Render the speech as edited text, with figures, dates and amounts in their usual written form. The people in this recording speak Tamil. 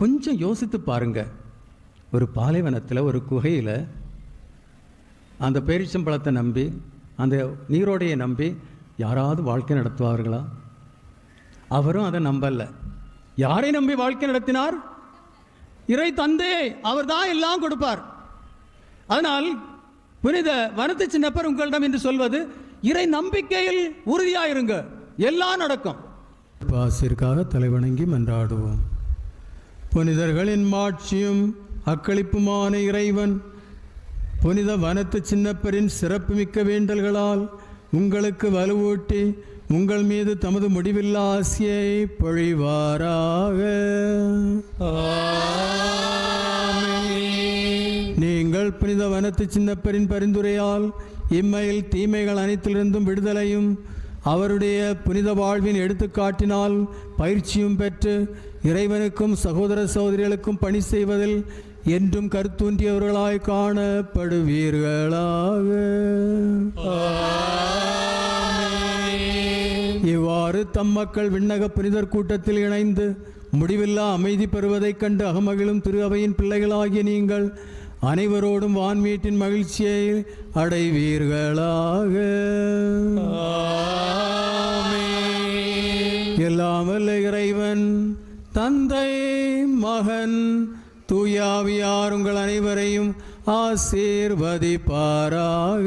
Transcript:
கொஞ்சம் யோசித்து பாருங்க. ஒரு பாலைவனத்தில் ஒரு குகையில் அந்த பேரிச்சம்பழத்தை நம்பி அந்த நீரோடையை நம்பி யாராவது வாழ்க்கை நடத்துவார்களா? அவரும் அதை நம்பல. யாரை நம்பி வாழ்க்கை நடத்தினார்? இறை தந்தை. அவர் தான் எல்லாம் கொடுப்பார். அதனால் புனித வனத்து சின்னப்பர் உங்களிடம் என்று சொல்வது, இறை நம்பிக்கையில் உறுதியாயிருங்க, எல்லாம் நடக்கும். பாசிற்காக தலைவணங்கி மன்றாடுவோம். புனிதர்களின் மாட்சியும் அக்களிப்புமான இறைவன் புனித வனத்து சின்னப்பரின் சிறப்புமிக்க வேண்டல்களால் உங்களுக்கு வலுவூட்டி உங்கள் மீது தமது முடிவில்லா ஆசியை பொழிவாராக. நீங்கள் புனித வனத்து சின்னப்பரின் பரிந்துரையால் இம்மையில் தீமைகள் அனைத்திலிருந்தும் விடுதலையும் அவருடைய புனித வாழ்வின் எடுத்துக்காட்டினால் பயிற்சியும் பெற்று இறைவனுக்கும் சகோதர சகோதரிகளுக்கும் பணி செய்வதில் என்றும் கருத்தூன்றியவர்களாய் காணப்படுவீர்களாக. இவ்வாறு தம் மக்கள் விண்ணக புனிதர் கூட்டத்தில் இணைந்து முடிவில்லா அமைதி பெறுவதைக் கண்டு அகமகிழும் திரு அவையின் பிள்ளைகளாகிய நீங்கள் அனைவரோடும் வான்மீட்டின் மகிழ்ச்சியை அடைவீர்களாக. எல்லாம் வல்ல இறைவன் தந்தை, மகன், தூயாவியார் உங்கள் அனைவரையும் ஆசீர்வதிப்பாராக.